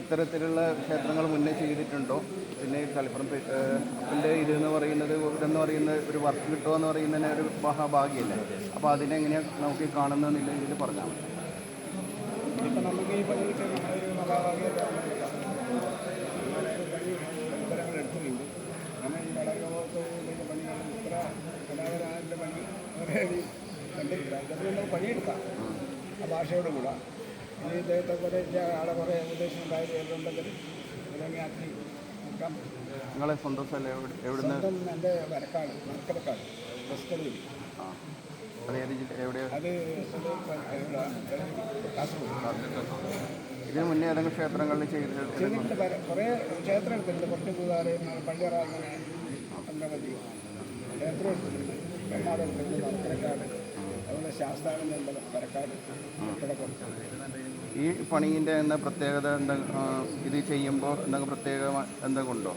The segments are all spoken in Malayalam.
ഇത്തരത്തിലുള്ള ക്ഷേത്രങ്ങൾ മുന്നേ ചെയ്തിട്ടുണ്ടോ? പിന്നെ തളിപ്പറം ഇതെന്ന് പറയുന്നത് ഒരു വർക്ക് കിട്ടുക എന്ന് പറയുന്നതിന് ഒരു മഹാഭാഗ്യമല്ലേ? അപ്പോൾ അതിനെങ്ങനെയാണ് നമുക്ക് കാണുന്നതെന്നില്ല ഇതിൽ പറഞ്ഞാൽ മതി. ഇപ്പം നമുക്ക് ഈ പണി കിട്ടിയ നമ്മളൊരു മഹാഭാഗ്യമായിട്ടാണ് പണി എടുത്തിട്ടുണ്ട്. നമ്മൾ ഈ വളരോഗത്തെ പണികൾ ഇത്ര കലാകാരൻ്റെ പണി വേറെ കണ്ടിട്ടില്ല. അതിൽ നമുക്ക് പണിയെടുക്കാം ആ ഭാഷയോടും കൂടെ. ഇനി ഇദ്ദേഹത്തെ കുറേ ആളെ കുറേ ഏകദേശം കാര്യം ഉണ്ടെങ്കിൽ ഇറങ്ങിയാക്കി നിൽക്കാൻ പറ്റും. നിങ്ങളെ സ്വന്തം സ്ഥലം എവിടുന്ന്? എൻ്റെ വരക്കാട് മർക്കടക്കാട് ബസ്കലൂരി. അത് കാസർഗോഡ്. ഇതിന് മുന്നേ ഏതെങ്കിലും ക്ഷേത്രങ്ങളിൽ ചെയ്തിട്ടുണ്ട്. കുറേ ക്ഷേത്രം എടുത്തിട്ടുണ്ട്. കുറച്ച് കൂടാതെ പള്ളിയറ അങ്ങനെ അംഗമതി ക്ഷേത്രം എടുത്തിട്ടുണ്ട്. വെള്ളാട് എടുത്തിട്ടുണ്ട്. മർക്കടക്കാട് അതുപോലെ ശാസ്താവിൻ്റെ വരക്കാട് കിടക്കും. ഈ പണീൻ്റെ എന്ന പ്രത്യേകത ഇത് ചെയ്യുമ്പോൾ എന്തെങ്കിലും പ്രത്യേക എന്തെങ്കിലും ഉണ്ടോ?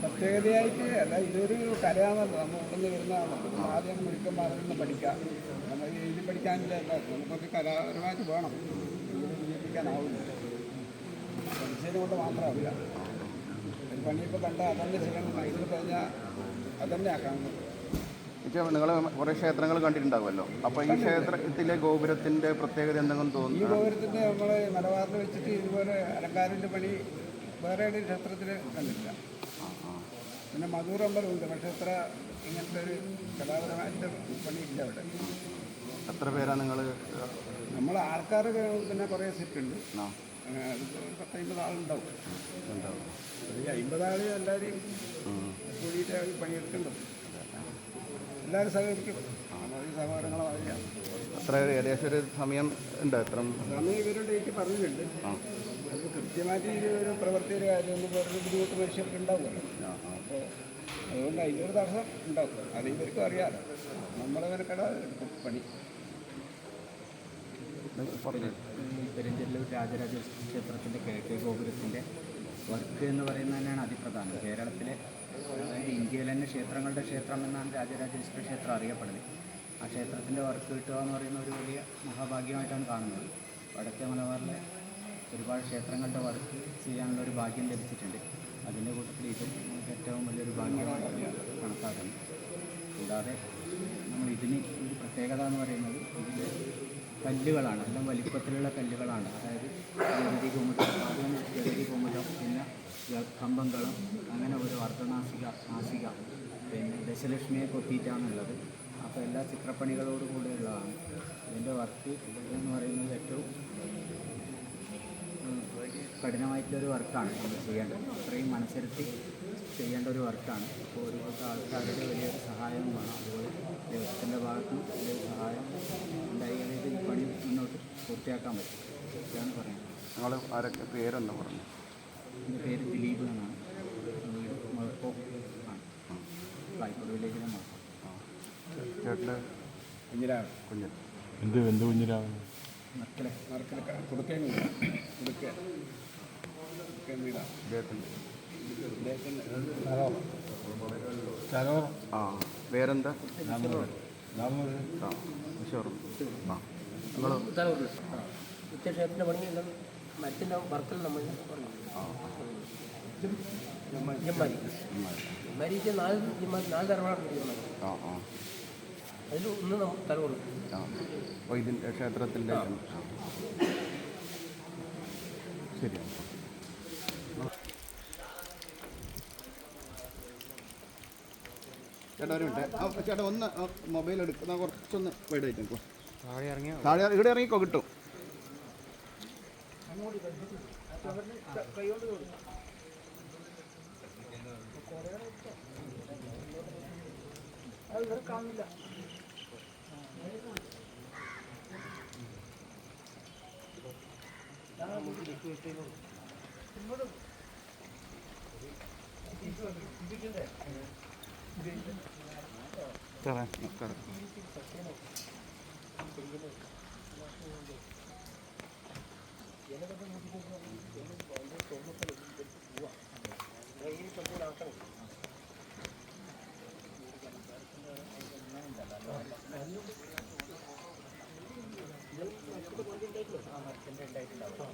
പ്രത്യേകതയായിട്ട് അല്ല, ഇതൊരു കലയാണല്ലോ. നമ്മൾ ഉണ്ടെന്ന് വരുന്നതാണ്. ആദ്യം മുഴുക്കുമ്പോൾ അതിൽ നിന്ന് പഠിക്കാം. നമ്മൾ എഴുതി പഠിക്കാനില്ല. നമുക്കൊക്കെ കലാപരമായിട്ട് വേണം. വിജയിപ്പിക്കാനാവില്ല. പഠിച്ചതിനെ കൊണ്ട് മാത്രമാവില്ല. ഒരു പണിയിപ്പോൾ കണ്ടാൽ അതന്നെ ചെയ്യണം. ഇതിൽ കഴിഞ്ഞാൽ അതന്നെ ആക്കാൻ പറ്റും. നിങ്ങൾ കുറേ ക്ഷേത്രങ്ങൾ കണ്ടിട്ടുണ്ടാവുമല്ലോ. അപ്പോൾ ഈ ക്ഷേത്രത്തിലെ ഗോപുരത്തിൻ്റെ പ്രത്യേകത എന്തെങ്കിലും തോന്നുന്നു? ഈ ഗോപുരത്തിൻ്റെ നമ്മൾ മലബാറിൽ വെച്ചിട്ട് ഇതുപോലെ അലങ്കാരിൻ്റെ പണി വേറെ ഒരു ക്ഷേത്രത്തിൽ കണ്ടിട്ടില്ല. പിന്നെ മധൂർ അമ്പലമുണ്ട്. പക്ഷേ അത്ര ഇങ്ങനത്തെ ഒരു കലാപരമായിട്ട് പണിയില്ല അവിടെ. എത്ര പേരാണ് നമ്മൾ ആൾക്കാർ പിന്നെ കുറേ സെറ്റുണ്ട്. 10-50 ആളുണ്ടാവും. ഈ 50 ആൾ എല്ലാവരും കൂടിയിട്ട് പണിയെടുക്കേണ്ടത്. എല്ലാവരും സഹകരിക്കും. ഈ സഹോദരങ്ങളെ അറിയാം. അത്ര ഏകദേശം ഒരു സമയം ഉണ്ട്. എത്ര സമയം ഇവരുടെ എനിക്ക് പറഞ്ഞിട്ടുണ്ട്. അത് കൃത്യമായിട്ട് ഈ ഒരു പ്രവൃത്തിയുടെ കാര്യം വേറൊരു ബുദ്ധിമുട്ട് മനുഷ്യർക്ക് ഉണ്ടാവുമല്ലോ. അപ്പോൾ അതുകൊണ്ട് അതിൻ്റെ ഒരു തടസ്സം ഉണ്ടാവും. അത് ഇവർക്കും അറിയാമല്ലോ. നമ്മളങ്ങനെ എടുക്കും പണി. പെരിഞ്ചല്ലൂർ രാജരാജ ക്ഷേത്രത്തിൻ്റെ കിഴക്കേ ഗോപുരത്തിൻ്റെ വർക്ക് എന്ന് പറയുന്നത് തന്നെയാണ് അതിപ്രധാനം. കേരളത്തിലെ ഇന്ത്യയിലെ തന്നെ ക്ഷേത്രങ്ങളുടെ ക്ഷേത്രം എന്നാണ് രാജരാജേശ്വര ക്ഷേത്രം അറിയപ്പെടുന്നത്. ആ ക്ഷേത്രത്തിൻ്റെ വർക്ക് കിട്ടുക എന്ന് പറയുന്ന ഒരു വലിയ മഹാഭാഗ്യമായിട്ടാണ് കാണുന്നത്. വടക്കേ മലബാറിലെ ഒരുപാട് ക്ഷേത്രങ്ങളുടെ വർക്ക് ചെയ്യാനുള്ള ഒരു ഭാഗ്യം ലഭിച്ചിട്ടുണ്ട്. അതിൻ്റെ കൂട്ടത്തിൽ ഇതും ഏറ്റവും വലിയൊരു ഭാഗ്യമായിട്ട് കണക്കാക്കുന്നു. കൂടാതെ നമ്മൾ ഇതിന് ഒരു പ്രത്യേകത എന്ന് പറയുന്നത് ഇതിൽ കല്ലുകളാണ്. എല്ലാം വലിപ്പത്തിലുള്ള കല്ലുകളാണ്. അതായത് ജഗതി കുമുദം പിന്നെ കമ്പങ്കളം അങ്ങനെ ഒരു അർദ്ധനാസിക നാസിക പിന്നെ ദശലക്ഷ്മിയെ കൊത്തിയിട്ടാണുള്ളത്. അപ്പോൾ എല്ലാ ചിത്രപ്പണികളോടും കൂടെയുള്ളതാണ്. ഇതിൻ്റെ വർക്ക് എന്ന് പറയുന്നത് ഏറ്റവും കഠിനമായിട്ടുള്ളൊരു വർക്കാണ് നമ്മൾ ചെയ്യേണ്ടത്. അത്രയും മനസ്സിരുത്തി ചെയ്യേണ്ട ഒരു വർക്കാണ്. അപ്പോൾ ഒരുപാട് ആൾക്കാരുടെ വലിയൊരു സഹായവും വേണം. അതുപോലെ ദൈവത്തിൻ്റെ ഭാഗത്തും വലിയൊരു സഹായം ഉണ്ടായാലേ ഈ പണി മുന്നോട്ട് പൂർത്തിയാക്കാൻ പറ്റും. ഇതാണ് പറയുന്നത്. നിങ്ങൾ ആരൊക്കെ പേരെന്ന് പറഞ്ഞു? എൻ്റെ പേര് ദിലീപ് എന്നാണ്. വീട് മുഴപ്പോ ആണ്. കായ്ക്കോട് വില്ലേജിലെ മുഴപ്പം. ചേട്ടന് കുഞ്ഞിരാവൻ. എന്ത് കുഞ്ഞിരാവൻ? മക്കളെ കൊടുക്കാൻ വേറെന്താ? ക്ഷേത്രത്തിൻ്റെ പണിയെല്ലാം മരത്തിൻ്റെ വർക്കിൽ നമ്മൾ ജമ്മാരി 4 തരമാണ് ജമ്മാരി. അതിൽ ഒന്ന് നമ്മൾ തല കൊടുക്കും. ഇതിൻ്റെ ക്ഷേത്രത്തിൻ്റെ ശരിയാണ്. ചേട്ടാ ഒരു മിനിറ്റ്. ചേട്ടാ ഒന്ന് മൊബൈൽ എടുക്കുന്ന കുറച്ചൊന്ന് വൈഡ് ആയിട്ട് താഴെ ഇവിടെ ഇറങ്ങിക്കോ കിട്ടും. കാണില്ല. ഉണ്ടായിട്ടുണ്ടാവും.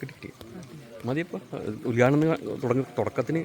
കിട്ടി മതിയപ്പോൾ ഉദ്ഘാടനം തുടക്കത്തിന്